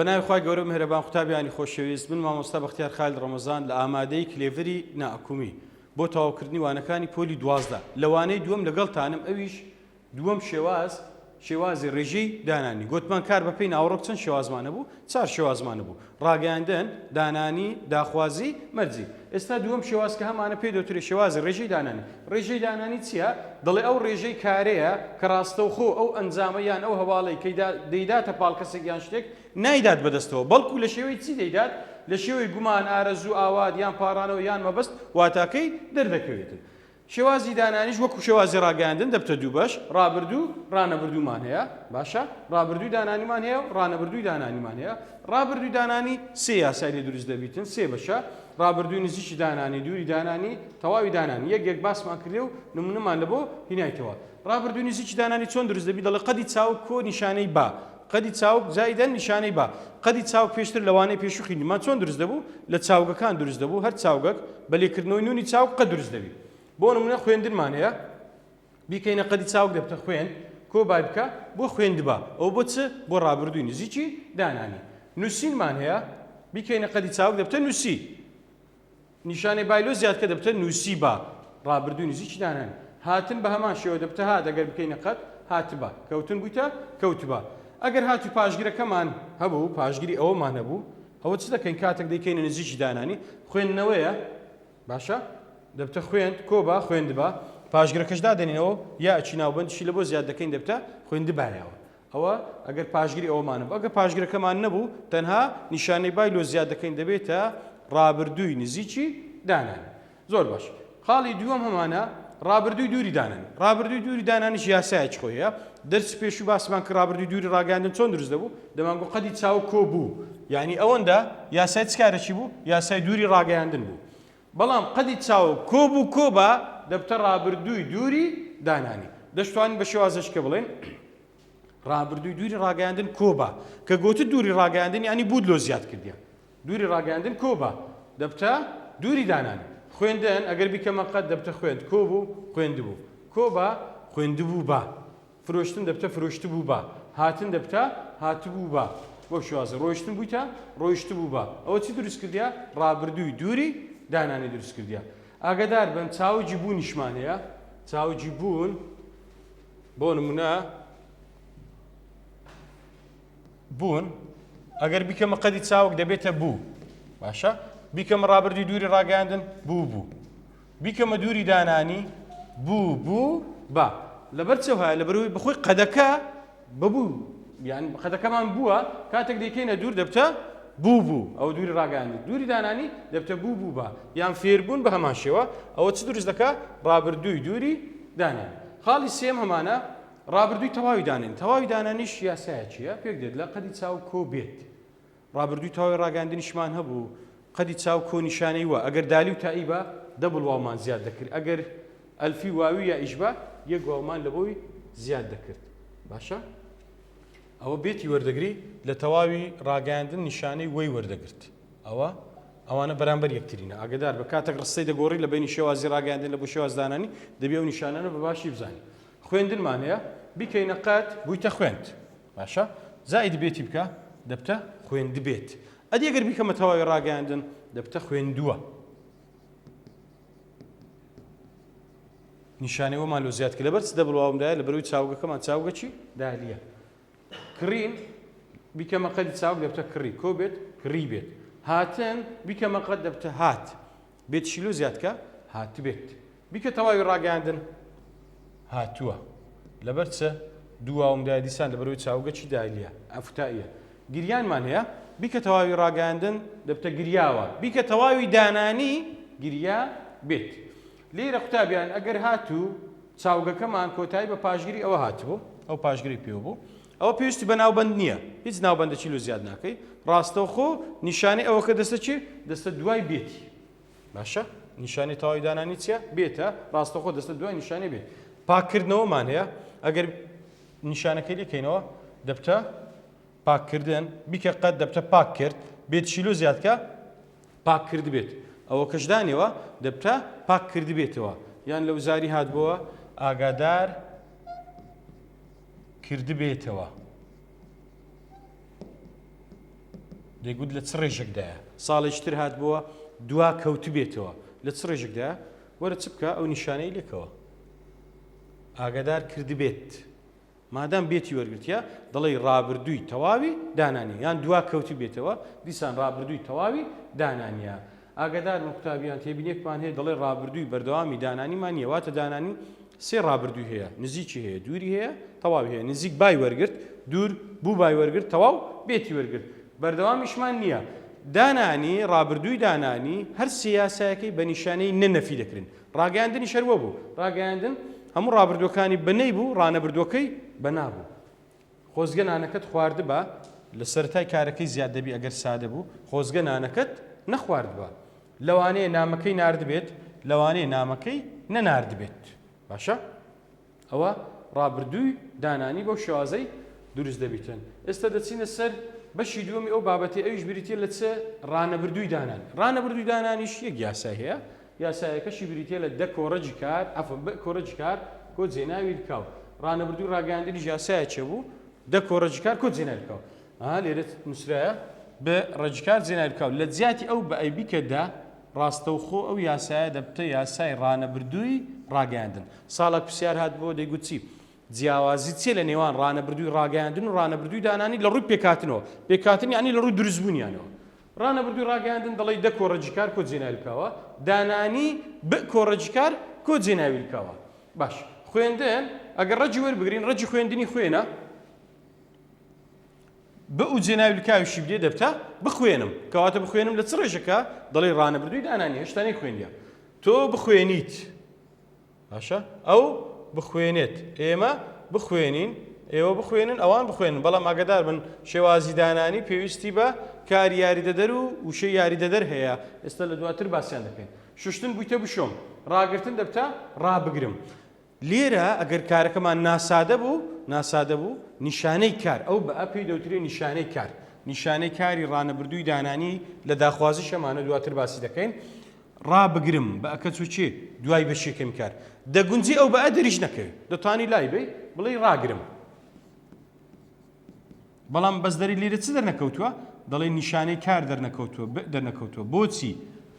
بەناوی خوای گەورە مهرەبان قوتابیانی خۆشەویست من مامۆستا بەختیار خالد ڕەمەزان لە ئامادەی کلێڤەری نائحکومی بۆ تەواوکردنی وانەکانی پۆلی 12 لەوانەی دووەم لەگەڵتانم ئەویش دووەم شێوازی ڕێژەی دانانی گوتمان کار بەپێی ناوەڕۆک چەند شێوازمانە بوو 4 شێوازمانە بوو ڕاگەیاندن دانانی داخوازی مەرجی ئێستا دووەم شێواز کە هەمانە پێی دەوترێت شێوازی ڕێژەی دانانی ڕێژەی دانانی چییە دەڵێ ئەو ڕێژەی کارەیە کە ڕاستەوخۆ ئەو ئەنجامە یان ئەو هەواڵەی کە دەیداتە پاڵ کەسێک یان شتێک نایدات بەدەستەوە بەڵکو لە شێوەی چی دەیدات لە شێوەی گومان ئارەزوو ئاوات یان پارانەوە یان مەبەست واتاکەی دەردەکەوێتن شێوازی دانانیش وەکو شێوازی ڕاگەیاندن دەبتە دوو بەش ڕابردوو ڕانەبردوومان هەیە باشە ڕابردووی دانانیمان هەیە و ڕانەبردووی دانانیمان هەیە ڕابردووی دانانی سێ یاسای لێ دروست دەبیتن سێ بەشە ڕابردووی نزیکی دانانی دووری دانانی تەواوی دانانی یەک باسمان کردێ و نمونەمان لە بۆ هینایتەوە ڕابردووی نزیکی دانانی چۆن دروست دەبی دەڵێ قەدی چاوک کۆ نیشانەی با قەدی چاوک زایدەن نیشانەی با قەدی چاوک پێشتر لەوانەی پێشوخینیمان چۆن دروست دەبوو لە چاوگەکان دروست دەبوو هەر چاوگەک بەلێکردنەوەی نونی چاوک قەد دروست دەبی بۆ نمونە خوێندنمان هەیە بیکەینە قەدی چاوک دەبتە خوێن کۆ بای بکە بۆ خوێندبا ئەو بۆ چ بۆ ڕابردووی نزیکی دانانی نووسینمان هەیە بیکەینە قەدی چاوک دەبتە نووسی نیشانەی بایلۆ زیادکە دەبتە نووسی با ڕابردووی نزیکی دانانی هاتن بە هەمان شێوە دەبتە هات ئەگەر بکەینە قەت هاتبا کەوتن بوویتە کەوتبا ئەگەر هاتوو پاشگیرەکەمان هەبوو پاشگیری ئەوەمان هەبوو ئەوە چ دەکەین کاتێک دەیکەینە نزیکی دانانی خوێندنەوەیە باشە دەبتە خوێند کۆبا خوێندبا پاشگیرەکەش دادێنینەوە یا ئەچی ناوبەندشی لە بۆ زیاد دەکەین دەبتە خوێندبایەوە ئەوە ئەگەر پاشگیری ئەوەمانە ئەگەر پاشگیرەکەمان نەبوو تەنها نیشانەی بای لۆ زیاد دەکەین دەبێتە ڕابردووی نزیکی دانانی زۆر باش خاڵی دووەم هەمانە ڕابردووی دووری دانانی ڕابردووی دووری دانانیش یاسایەکی خۆیە دەرس پێش و باسمان کە ڕابردووی دووری ڕاگەاندن چۆن دروست دەبوو دەمانگو قەدی چاو کۆ بوو یعنی ئەوەندا یاسای چکارەکی بوو یاسای دووری ڕاگەیاندن بوو بەڵام قەدی چاو کۆ بوو کۆبا دەبتە ڕابردووی دووری دانانی دەشتوانین بە شێوازەشکە بڵێن ڕابردووی دووری ڕاگەیاندن کۆبا کە گوتت دووری ڕاگەیاندن ینی بود لۆ زیاد کردیە دووری ڕاگەیاندن کۆبا دەبتە دووری دانانی خوێندن ئەگەر بیکەمە قەت دەبتە خوێند کۆ بوو خوێندبوو کۆبا خوێندبوو با فرۆشتن دەبتە فرۆشت بوو با هاتن دەبتە هاتبوو با بۆ شوازە ڕۆیشتن بوویتە ڕۆیشت بوو با ئەوە چی دروست کردیا ڕابردووی دووری دانانی دروست کردیا ئاگادار بن چاوجی بوونیشمان هەیە چاوجی بوون بۆ نمونە بوون ئەگەر بیکەمە قەدی چاوک دەبێتە بوو باشە بیکەمە ڕابردووی دووری ڕاگەاندن بوو بوو بیکەمە دووری دانانی بوو بوو با لەبەر چ هەیە لەبەرەوەی بخۆی قەدەکە ببوو یان قەدەکەمان بووە کاتێک دەیکەینە دوور دەبتە بوو بوو ئەو دووری ڕاگەاندن دووری دانانی دەبتە بوو بوو با یان فێربوون بە هەمان شێوە ئەوە چ دروست دەکا ڕابردووی دووری دانانی خاڵی سێم هەمانە ڕابردووی تەواوی دانانی تەواوی دانانیش یاسایەکیە پێک دێت لە قەدی چاو کۆ بێت ڕابردووی تەواوی ڕاگەاندنیشمان هەبوو قەدی چاو کۆ نیشانەی وە ئەگەر دالی و تایی بە دەبڵ واومان زیاد دەکرد ئەگەر ئەلفی واوی یا ئیشبا یەک واومان لە بۆی زیاد دەکرد باشە ئەوە بێتی وەردەگری لە تەواوی ڕاگەاندن نیشانەی وەی وەردەگرت ئەوانە بەرامبەر یەکترینە ئاگدار بە کاتێک ڕستەی دەگۆڕی لە بینی شێوازی ڕاگەاندن لە بۆ شێواز دانانی دەبێ و نیشانانە بە باشی بزانین خوێندنمان هەیە بیکەینە قەت بوویتە خوێند باشە زائید بێتی بکە دەبتە خوێندبێت ئەدی ئەگەر بیکەمە تەواوی ڕاگەاندن دەبتە خوێندووە نیشانەوەمان لۆ زیاد کرد لەبەر چ دەبڵاومدایە لە بەرەوەی چاوگەکەمان چاوگەچی دالیە کڕین بیکەمە قەدی چاوک دەبتە کڕی کۆ بێت کڕی بێت هاتن بیکەمە قەت دەبتە هات بێت شیلۆ زیادکە هات بێت بیکە تەواوی ڕاگەاندن هاتووە لەبەر چە دوواومدای دیسان لە بەرەوەی چاوگەچی دالیە ئەفتائیە گریانمان هەیە بیکە تەواوی ڕاگەاندن دەبتە گریاوە بیکە تەواوی دانانی گریا بێت لێرە قوتابیان ئەگەر هاتوو چاوگەکەمان کۆتایی بە پاشگیری ئەوە هاتبوو ئەو پاشگیری پێوە بوو ئەوە پێویستی بە ناوبەند نییە هیچ ناوبەندێکی لۆ زیاد ناکەی ڕاستەوخۆ نیشانەی ئەوە کە دەستە چی دەستە دوای بێتی باشە نیشانەی تەواوی دانانی چیە بێتە ڕاستەوخۆ دەستە دوای نیشانەی بێت پاکردنەوەمان هەیە ئەگەر نیشانەکەی لێکەینەوە دەبتە پاککردن بیکە قەت دەبتە پاک کرد بێت شیلۆ زیادکە پاک کرد بێت ئەوە کەشدانیەوە دەبتە پاک کرد بێتەوە یان لە وزاری هاتبووە ئاگادار کرد بێتەوە دەیگوت لە چ ڕێژێکدایە ساڵێکتر هات بووە دوا کەوت بێتەوە لە چ ڕێژێکدایە وەرە چ بکە ئەو نیشانەی لێکەوە ئاگادار کردی بێت مادام بێتی وەرگرتیا دەڵێ ڕابردووی تەواوی دانانی یان دوا کەوتی بێتەوە دیسان ڕابردووی تەواوی دانانیە ئاگادار قوتابیان تێبینێکمان هەیە دەڵێ ڕابردووی بەردەوامی دانانیمان نیە واتە دانانی سێ ڕابردووی هەیە نزیکی هەیە دووری هەیە تەواوی هەیە نزیک بای وەرگرت دوور بوو بای وەرگرت تەواو بێتی وەرگرت بەردەوامیشمان نییە دانانی ڕابردووی دانانی هەر سیاسایەکەی بە نیشانەی نەنەفی دەکرن ڕاگەاندنی شەروە بوو ڕاگەاندن هەموو ڕابردوەکانی بەنەی بوو ڕانەبردوەکەی بەنابوو خۆزگە نانەکەت خواردە بە لە سەرەتای کارەکەی زیاد دەبی ئەگەر سادە بوو خۆزگە نانەکەت نەخواردبە لەوانەیە نامەکەی ناردبێت لەوانەیە نامەکەی نەناردبێت باشە ئەوە ڕابردووی دانانی بۆ شێوازەی دروست دەبیتن ئێستا دەچینە سەر بەشی دووەمی ئەو بابەتی ئەویش بریتە لە چه ڕانەبردووی دانانی ڕانەبردووی دانانیش یەک یاسای هەیە یاسایەکەشی بریتە لە دە کۆڕەجی کار ئەفە بە کۆڕەجی کار کۆ جێناوی کاو ڕانەبردووی ڕاگەاندنی یاسایە چێ بوو دە کۆڕەجی کار کۆ جێناوی کاو لێرە نووسرایە بە ڕەجیکار جێناوی کاو لە جیاتی ئەو بە ئەیبیکەدا ڕاستەوخۆ ئەو یاسایە دەبتە یاسای ڕانەبردووی ڕاگەاندن ساڵک پرسیار هات بۆ دەیگوت چی جیاوازی چێ لە نێوان ڕانەبردووی ڕاگەاندن و ڕانەبردووی دانانی لە ڕووی پێکاتنەوە پێکاتن یانی لە ڕووی دروستبوونیانەوە ڕانەبردووی ڕاگەاندن دەڵێ دە کۆڕەجیکار کۆ جێناوی کاوە دانانی بە کۆڕەجیکار کۆ جێناوی کاوە باش خوێندن ئەگەر ڕەجی وەربگرین ڕەجی خوێندنی خوێنە بە ئەو جێناوی کاویشی بدێ دەبتە بخوێنم کەواتە بخوێنم لە چ ڕێژەکە دەڵێ ڕانەبردووی دانانی هێشتانی خوێندیە تۆ بخوێنیت باشە ئەو بخوێنێت ئێمە بخوێنین ئێوە بخوێنن ئەوان بخوێنن بەڵام ئاگادار بن شێوازی دانانی پێویستی بە کاری یاریدەدەر و وشەی یاریدەدەر هەیە ئێستا لە دواتر باسییان دەکەین شوشتن بوویتە بشۆم ڕاگرتن دەبتە ڕابگرم لێرە ئەگەر کارەکەمان ناسادە بوو نیشانەی کار ئەو بە ئەپی دەوترێ نیشانەی کار نیشانەی کاری ڕانەبردووی دانانی لە داخوازی شەمانە دواتر باسی دەکەین ڕابگرم بە ئەکە چوچێ دوای بەشێکم کار دەگونجی ئەو بە ئەدریش نەکەوێت دەتوانی لای بێ بڵێ ڕاگرم بەڵام بەزدەری لێرە چ دەرنەکەوتووە دەڵێ نیشانەی کار دەرنەکەوتووە بۆچی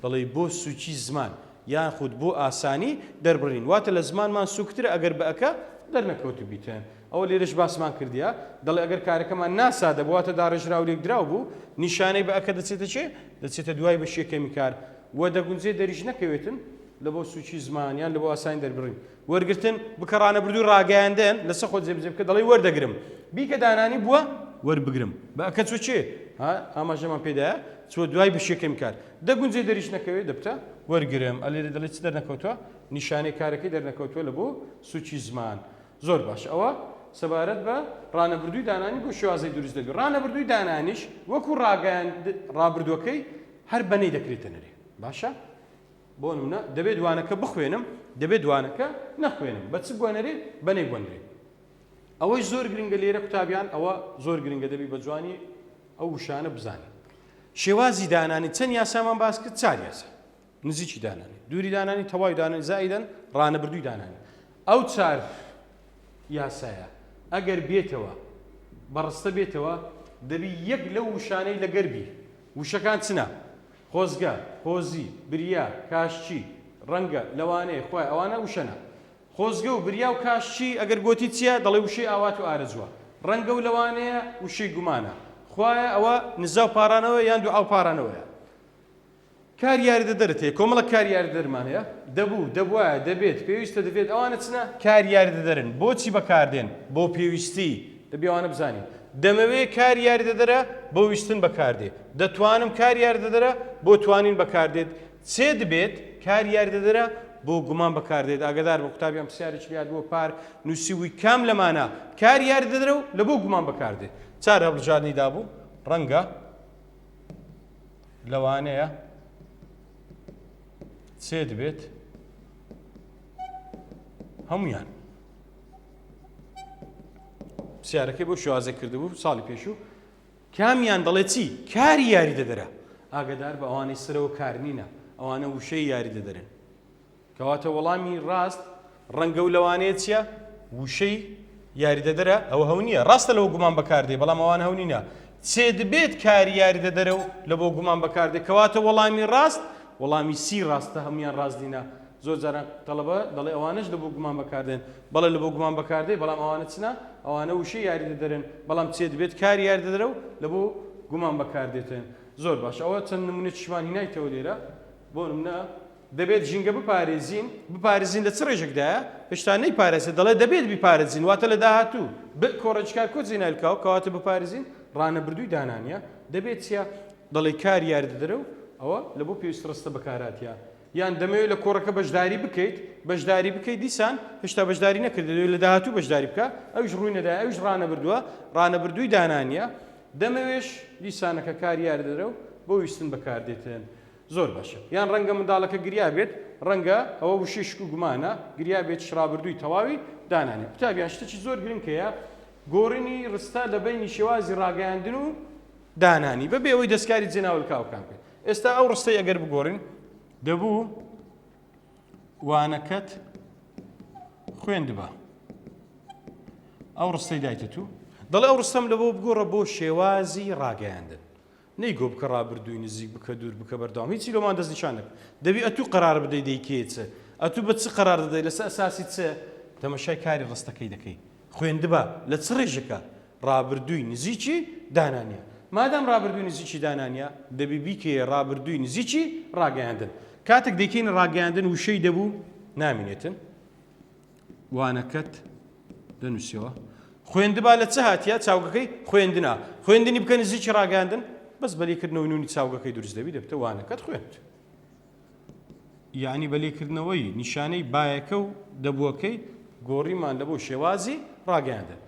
دەڵێ بۆ سوچی زمان یان خود بۆ ئاسانی دەربڕین واتە لە زمانمان سوکترە ئەگەر بە ئەکە دەرنەکەوتو بیتەن ئەوە لێرەش باسمان کردیە دەڵێ ئەگەر کارەکەمان ناسادە بواتە داڕێژرا و لێکدراو بوو نیشانەی بە ئەکە دەچێتە چێ دەچێتە دوای بەشێکەمی کار وە دەگونجێ دەریش نەکەوێتن لە بۆ سوچی زمانیان لە بۆ ئاسانی دەربڕین وەرگتن بکە ڕانەبردووی ڕاگەیاندن لەسەر خۆت جێبجێ بکە دەڵێ وەردەگرم بیکە دانانی بووە وەربگرم بە ئەکە چۆ چێ ئاماژەمان پێدایە چۆ دوای بەشێکەمی کار دەگونجێ دەریش نەکەوێت دەبتە وەرگرم ئەلێرە دەڵێ چ دەرنەکەوتووە نیشانەی کارەکەی دەرنەکەوتووە لە بۆ سوچی زمان زۆر باش ئەوە سەبارەت بە ڕانەبردووی دانانی بۆ شێوازەی دروست دەبێت ڕانەبردووی دانانیش وەکو ڕابردووەکەی هەر بەنەی دەکرێتە نەرێ باشە بۆ نمونە دەبێت دوانەکە بخوێنم دەبێت دوانەکە نەخوێنم بە چ بۆنەرێ بەنەی بۆنرێ ئەوەی زۆر گرنگە لێرە قوتابیان ئەوە زۆر گرنگە دەبی بە جوانی ئەو وشانە بزانین شێوازی دانانی چەند یاسامان باس کرد چار یاسا نزیکی دانانی دووری دانانی تەواوی دانانی زائیدەن ڕانەبردووی دانانی ئەو چار یاسایە ئەگەر بێتەوە بەڕستە بێتەوە دەبی یەک لەو وشانەی لەگەربی وشەکان چنە خۆزگە هۆزی بریا کاشچی ڕەنگە لەوانەیە خۆی ئەوانە وشەنە خۆزگە و بریا و کاشچی ئەگەر گوتی چییە دەڵێ وشەی ئاوات و ئارەزووە ڕەنگە و لەوانەیە وشەی گومانە خوایە ئەوە نزا و پارانەوە یان دو ئاو پارانەوەیە کار یاریدەدەرت هەیە کۆمەڵە کار یاریدەرمان هەیە دەبووە دەبێت پێویستە دەبێت ئەوانە چنە کار یاریدەدەرن بۆچی بەکاردێن بۆ پێویستی دەبێ ئەوانە بزانین دەمەوێت کار یاریدەدەرە بۆ ویستن بەکاردێ دەتوانم کار یاریدەدەرە بۆ توانین بەکاردێت چێ دەبێت کار یاریدەدەرە بۆ گومان بەکاردێت ئاگدار بە قوتابیان پرسیارێکی یاد بۆ پار نووسیوی کام لەمانە کار یاریدەدەرە و لە بۆ گومان بەکاردێت چار هەڵبژاردننی دابوو ڕەنگە لەوانەیە چێ دەبێت هەمویان پرسیارەکەی بۆ شوازە کردبوو ساڵی پێشوو کامیان دەڵێت چی کاری یاری دەدەرە ئاگدار بە ئەوانەی سرەوە کارنینە ئەوانە وشەی یاری دەدەرن کەواتە وەڵامی ڕاست ڕەنگە و لەوانەیە چییە وشەی یاریدەدەرە ئەوە هەو نییە ڕاستە لەوە گومان بەکاردێ بەڵام ئەوان هەو نینە چێ دەبێت کاری یاریدە دەرە و لە بۆ گومان بەکاردێت کەواتە وەڵامی ڕاست وەڵامی سی ڕاستە هەمویان ڕاستدینە زۆر جاران تەڵەبە دەڵێ ئەوانش لە بۆ گومان بەکاردێن بەڵێ لە بۆ گومان بەکاردێ بەڵام ئەوانە چنە ئەوانە وشەی یاریدە دەرن بەڵام چێ دەبێت کاری یاریدە دەرە و لە بۆ گومان بەکاردێتن زۆر باش ئەوە چەند نمونە چشمان هینایتەوە لێرە بۆ نمونە دەبێت ژینگە بپارێزین لە چ ڕێژێکدایە هێشتا نەیپارێزێت دەڵێ دەبێت بیپارێزین واتە لە داهاتوو کۆڕەجکار کۆچی نایلکاو کەواتە بپارێزین ڕانەبردووی دانانیە دەبێت چیا دەڵێ کاری یاریدە دەرە و ئەوە لە بۆ پێویست ڕستە بەکاراتیە یان دەمەوێت لە کۆڕەکە بەشداری بکەیت دیسان هێشتا بەشداری نەکرد دەوێت لە داهاتوو بەشداری بکە ئەوش ڕووی نەدای ئەوش ڕانەبردووی دانانیە دەمەوێش دیسانەکە کاری یاریدە دەرە و بۆ ویستن بەکاردێتن زۆر باشە یان ڕەنگە منداڵەکە گریا بێت ڕەنگە ئەوە وشەی شک و گومانە گریا بێت شڕابردووی تەواوی دانانێ قوتابیان شتێکی زۆر گرنگکەیە گۆڕینی ڕستا لە بینی شێوازی ڕاگەیاندن و دانانی بەبێ ئەوەی دەستکاری جێناولکاوکان بێت ئێستا ئەو ڕستەی ئەگەر بگۆڕین دەبوو وانەکەت خوێندبە ئەو ڕستەی دایتە تو دەڵێ ئەو ڕستەم لە بۆ بگۆڕە بۆ شێوازی ڕاگەیاندن نەیگۆ بکە ڕابردووی نزیک بکە دوور بکە بەردەوام هیچی لۆمان دەست نیشان نەکە دەبی ئەتوو قەرار بدەی دەیکێچە ئەتوو بە چ قەرار دەدەی لەسەر ئەساسی چە تەمەشای کاری ڕستەکەی دەکەی خوێندبە لە چ ڕێژەکە ڕابردووی نزیکی دانانیە مادام ڕابردووی نزیکی دانانیە دەبی بیکێ ڕابردووی نزیکی ڕاگەیاندن کاتێک دەیکەین ڕاگەیاندن وشەی دەبوو نامینێتن وانەکەت دەنووسیەوە خوێندبا لە چه هاتیە چاوگەکەی خوێندنی بکە نزیکی ڕاگەیاندن بەس بەلێکردنەوەی نونی چاوگەکەی دروست دەبی دەبتە وانەکەت خوێند یعنی بەلێکردنەوەی نیشانەی بایەکە و دەبووەکەی گۆڕیمان لە بۆ شێوازی ڕاگەیاندن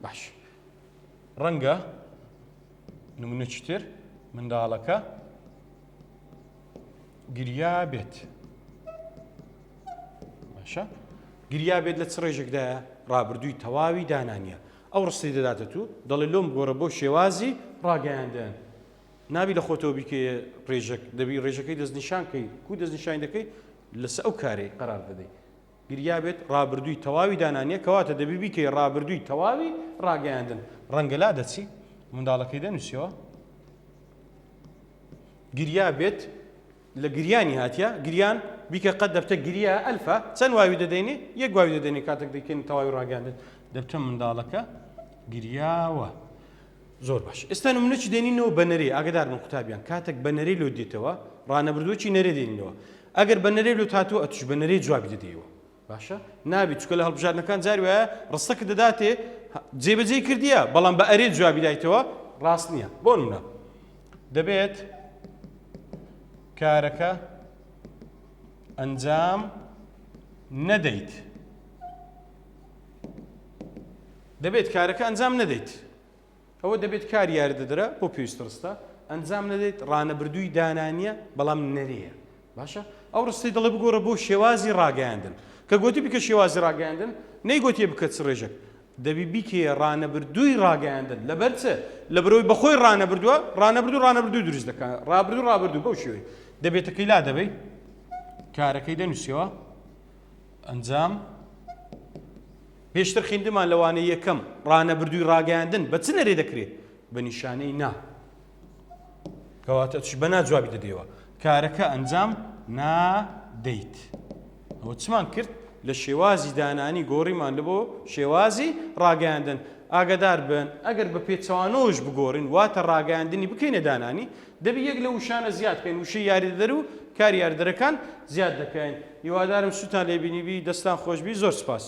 باش ڕەنگە نمونە چتر منداڵەکە گریا بێت باشە گریا بێت لە چ ڕێژێکدایە ڕابردووی تەواوی دانانیە ئەو ڕستی دەداتە تو دەڵێ لۆم گۆڕە بۆ شێوازی ڕاگەیاندن نابی لە خۆتەوە بیکە ڕێژەک دەبی ڕێژەکەی دەستنیشانکەی کو دەستنیشان دەکەی لەسەر ئەو کارەی قەرار دەدەی گریا بێت ڕابردووی تەواوی دانانیە کەواتە دەبی بیکەی ڕابردووی تەواوی ڕاگەیاندن ڕەنگە لا دەچی منداڵەکەی دەنووسیەوە گریا بێت لە گریانی هاتیە گریان بیکە قەت دەبتە گریا ئەلفا چەند واوی دەدەینێ یەک واوی دەدەینێ کاتێک دەیکەین تەواوی ڕاگەیاندن دەبتە منداڵەکە گریاوە زۆر باش ئێستا نمونەی دێنینەوە بە نەرێ ئاگدار بن قوتابیان کاتێک بە نەرەی لۆ دێتەوە ڕانەبردووەکی نەرێ دێنینەوە ئەگەر بە نەرەی لۆ هاتووە ئەتوش بە نەرەی جوابی دەدەیەوە باشە نابی چکە لە هەڵبژاردنەکان جاری وایە ڕستەکە دەداتێ جێبەجێ کردیە بەڵام بە ئەرێ جوابی دایتەوە ڕاست نییە بۆ نمونە دەبێت کارەکە ئەنجام نەدەیت دەبێت کارەکە ئەنجام نەدەیت ئەوە دەبێت کاری یاریدەدرا بۆ پێویست ڕستە ئەنجام نەدەیت ڕانەبردووی دانانیە بەڵام نەرەیە باشە ئەو ڕستی دەڵێ بگۆڕە بۆ شێوازی ڕاگەیاندن کە گوتی بکە شێوازی ڕاگەیاندن نەیگوتیە بکە چ ڕێژێک دەبی بیکێ ڕانەبردووی ڕاگەیاندن لەبەر چ لە بەرەوەی بەخۆی ڕانەبردوو دروست دەکات ڕابردوو بەو شێوەیە دەبێتەکەی لا دەبەی کارەکەی دەنووسیەوە ئەنجام پێشتر خوێندمان لەوانەیە یەکەم ڕانەبردووی ڕاگەیاندن بە چ نەرێ دەکرێت بە نیشانەی نا کەواتە توش بە ناجوابی دەدەیەوە کارەکە ئەنجام نادەیت ئەوە چمان کرد لە شێوازی دانانی گۆڕیمان لە بۆ شێوازی ڕاگەیاندن ئاگدار بن ئەگەر بە پێچەوانەوەش بگۆڕین واتە ڕاگەیاندنی بکەینە دانانی دەبی یەک لە وشانە زیاد بکەین وشەی یاریدەدەر و کاری یاریدەرەکان زیاد دەکەین هیوادارم سوتان لێبینیبی دەستان خۆشبی زۆر سپاس